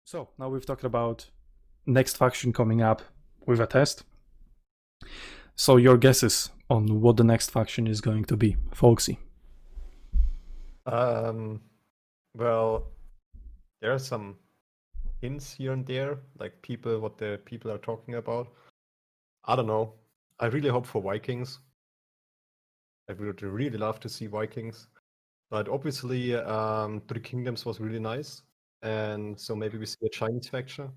So now we've talked about next faction coming up with a test. So your guesses on what the next faction is going to be, Folksy? Well, there are some hints here and there, like what the people are talking about. I don't know. I really hope for Vikings. I would really love to see Vikings. But obviously, Three Kingdoms was really nice. And so maybe we see a Chinese faction.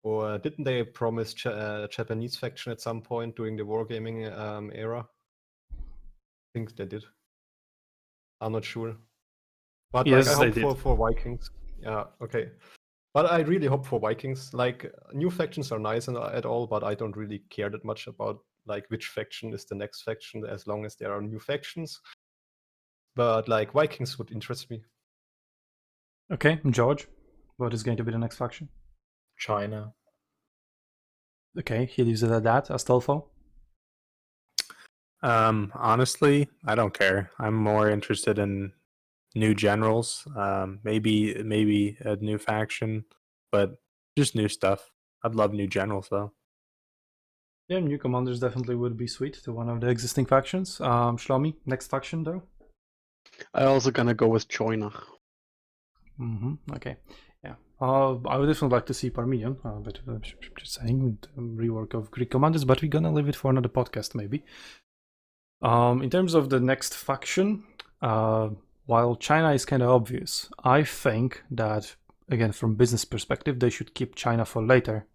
Or didn't they promise a Japanese faction at some point during the wargaming era? I think they did. I'm not sure. But like, I Yes, they hope did. for Vikings. Yeah, okay. But I really hope for Vikings. Like, new factions are nice and at all, but I don't really care that much about like which faction is the next faction, as long as there are new factions. But like, Vikings would interest me. Okay, George, what is going to be the next faction? China. Okay, he leaves it at that. Astolfo? Honestly, I don't care. I'm more interested in new generals. Maybe a new faction, but just new stuff. I'd love new generals though. Yeah, new commanders definitely would be sweet to one of the existing factions. Shlomi, next faction though? I also gonna go with China. Okay, yeah. I would definitely like to see Parmenion, but just saying, rework of Greek commanders, but we're gonna leave it for another podcast maybe. In terms of the next faction, while China is kind of obvious, I think that, again, from business perspective, they should keep China for later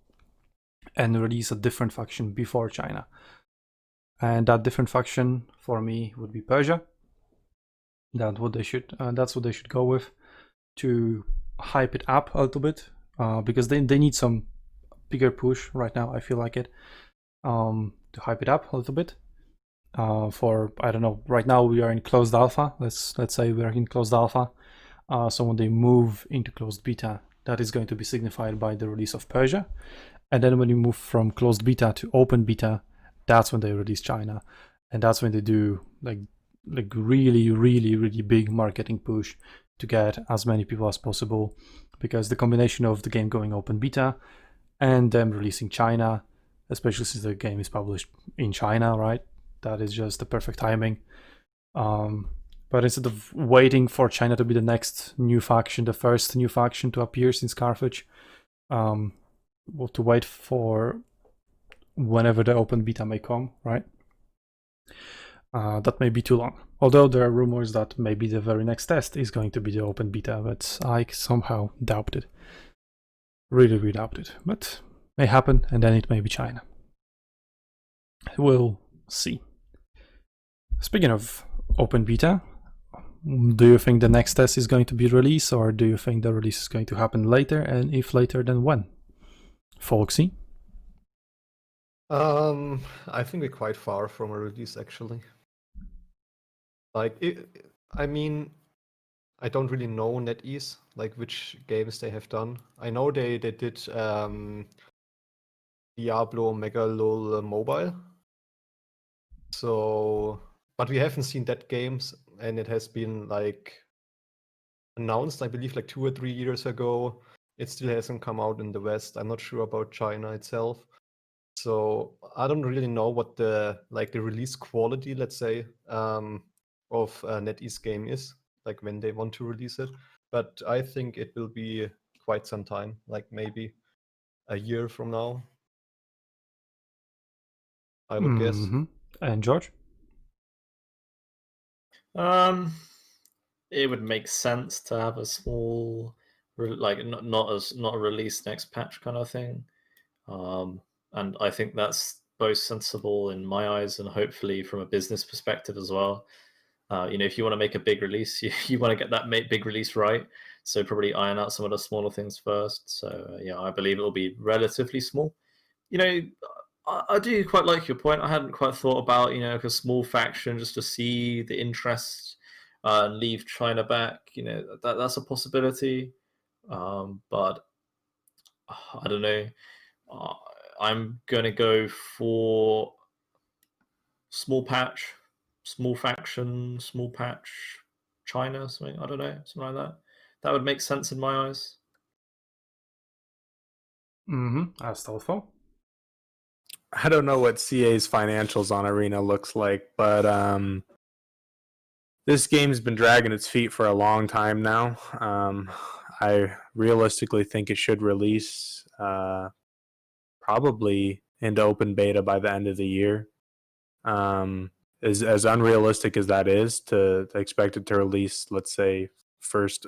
and release a different faction before China. And that different faction for me would be Persia. That's what they should go with, to hype it up a little bit, because they need some bigger push right now. I feel like it, to hype it up a little bit. For, I don't know, right now we are in closed alpha. Let's say we are in closed alpha. So when they move into closed beta, that is going to be signified by the release of Persia. And then when you move from closed beta to open beta, that's when they release China. And that's when they do like really big marketing push to get as many people as possible, because the combination of the game going open beta and them releasing China, especially since the game is published in China, right? That is just the perfect timing. But instead of waiting for China to be the next new faction, the first new faction to appear since Carthage, well, to wait for whenever the open beta may come, right? That may be too long. Although there are rumors that maybe the very next test is going to be the open beta, but I somehow doubt it. Really doubt it. But may happen, and then it may be China. We'll see. Speaking of open beta, do you think the next test is going to be released, or do you think the release is going to happen later? And if later, then when? Folksy? I think we're quite far from a release, actually. Like, I mean, I don't really know NetEase, like which games they have done. I know they did Diablo Megalol Mobile. So, but we haven't seen that games, and it has been like announced, I believe, like 2 or 3 years ago. It still hasn't come out in the West. I'm not sure about China itself. So I don't really know what the release quality, let's say, of a NetEase game is, like when they want to release it. But I think it will be quite some time, like maybe a year from now, I would guess. And George? It would make sense to have a small, like not a release next patch kind of thing, and I think that's both sensible in my eyes and hopefully from a business perspective as well. If you want to make a big release, you want to get that big release right. So probably iron out some of the smaller things first. So yeah, I believe it'll be relatively small. I do quite like your point. I hadn't quite thought about like a small faction just to see the interest and leave China back. That's a possibility. But I don't know. I'm gonna go for small patch, small faction, small patch, China, something. I don't know, something like that. That would make sense in my eyes. Astolfo. I don't know what CA's financials on Arena looks like, but this game's been dragging its feet for a long time now. I realistically think it should release probably into open beta by the end of the year. As unrealistic as that is to expect it to release, let's say first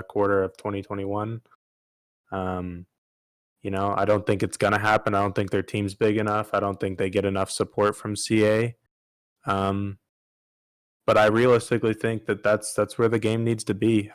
quarter of 2021. I don't think it's gonna happen. I don't think their team's big enough. I don't think they get enough support from CA. But I realistically think that's where the game needs to be.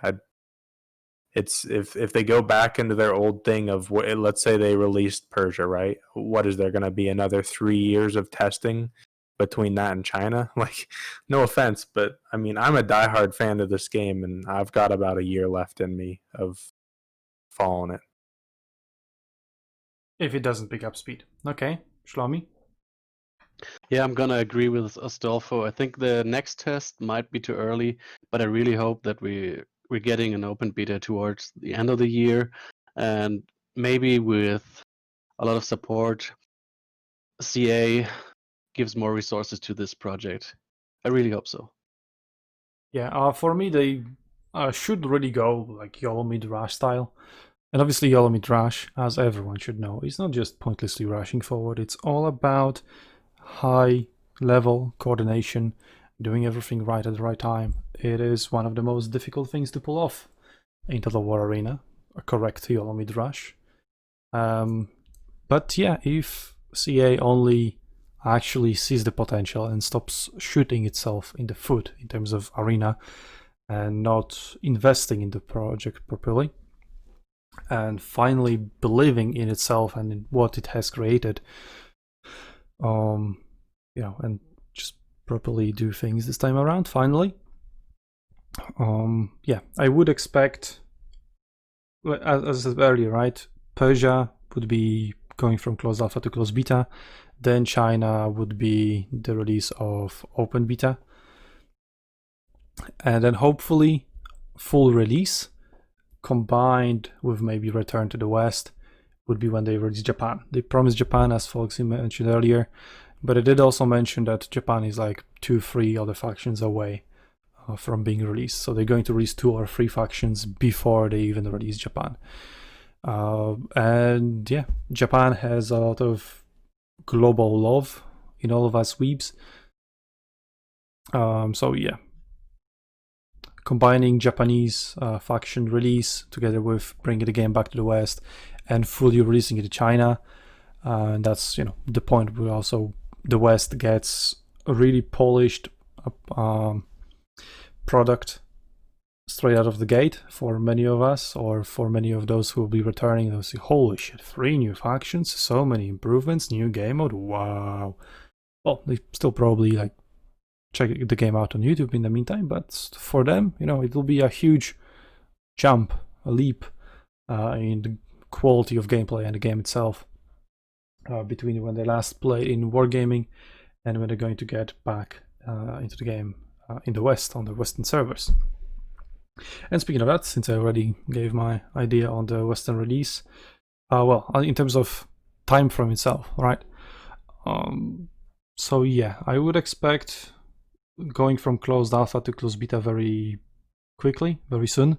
It's if they go back into their old thing of let's say they released Persia, right? What is there going to be another 3 years of testing between that and China? Like, no offense, but I mean, I'm a diehard fan of this game, and I've got about a year left in me of following it. If it doesn't pick up speed. Okay, Shlomi? Yeah, I'm gonna agree with Astolfo. I think the next test might be too early, but I really hope that we're getting an open beta towards the end of the year, and maybe with a lot of support, CA gives more resources to this project. I really hope so. Yeah, for me, they should really go like YOLO mid-rush style. And obviously YOLO mid-rush, as everyone should know, is not just pointlessly rushing forward. It's all about high-level coordination, doing everything right at the right time. It is one of the most difficult things to pull off in Total War Arena, a correct YOLO mid-rush. But yeah, if CA only actually sees the potential and stops shooting itself in the foot in terms of Arena and not investing in the project properly, and finally believing in itself and in what it has created, and just properly do things this time around, finally. I would expect, as I said earlier, right, Persia would be going from closed alpha to closed beta, then China would be the release of open beta, and then hopefully full release combined with maybe return to the West would be when they release Japan. They promised Japan, as Foxy mentioned earlier, but it did also mention that Japan is like 2-3 other factions away from being released. So they're going to release 2 or 3 factions before they even release Japan. And yeah, Japan has a lot of global love in all of us weebs. So yeah, combining Japanese faction release together with bringing the game back to the West and fully releasing it to China, and that's the point where also the West gets a really polished product straight out of the gate for many of us, or for many of those who will be returning. They'll say, holy shit, 3 new factions, so many improvements, new game mode, wow. Well, they still probably like check the game out on YouTube in the meantime, but for them, it will be a huge jump, a leap in the quality of gameplay and the game itself between when they last played in Wargaming and when they're going to get back into the game in the West, on the Western servers. And speaking of that, since I already gave my idea on the Western release, in terms of time frame itself, right? So yeah, I would expect going from closed alpha to closed beta very quickly, very soon.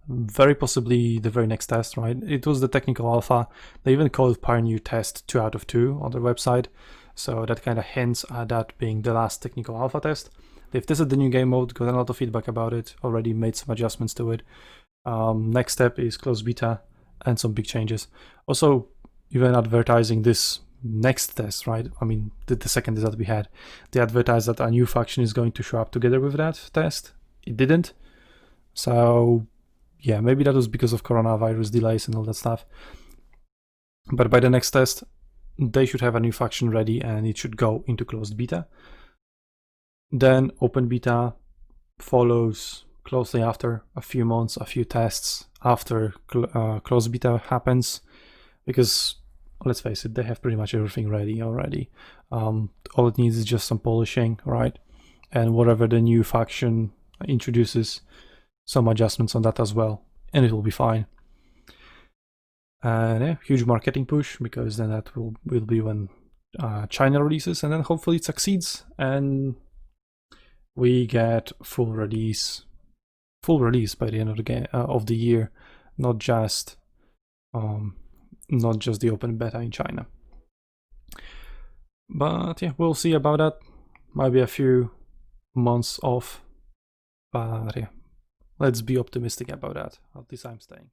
Very possibly the very next test, right? It was the technical alpha. They even called Pioneer Test 2 out of 2 on their website. So that kind of hints at that being the last technical alpha test. They've tested the new game mode, got a lot of feedback about it, already made some adjustments to it. Next step is closed beta and some big changes. Also, even advertising this next test, right? I mean, the second test that we had, they advertised that a new faction is going to show up together with that test. It didn't. So yeah, maybe that was because of coronavirus delays and all that stuff. But by the next test, they should have a new faction ready and it should go into closed beta. Then open beta follows closely after, a few months, a few tests after closed beta happens, because let's face it, they have pretty much everything ready already. All it needs is just some polishing, right? And whatever the new faction introduces, some adjustments on that as well, and it will be fine. And yeah, huge marketing push, because then that will be when China releases, and then hopefully it succeeds and we get full release by the end of the year, not just the open beta in China. But yeah, we'll see about that. Might be a few months off, but yeah, let's be optimistic about that. At least I'm staying.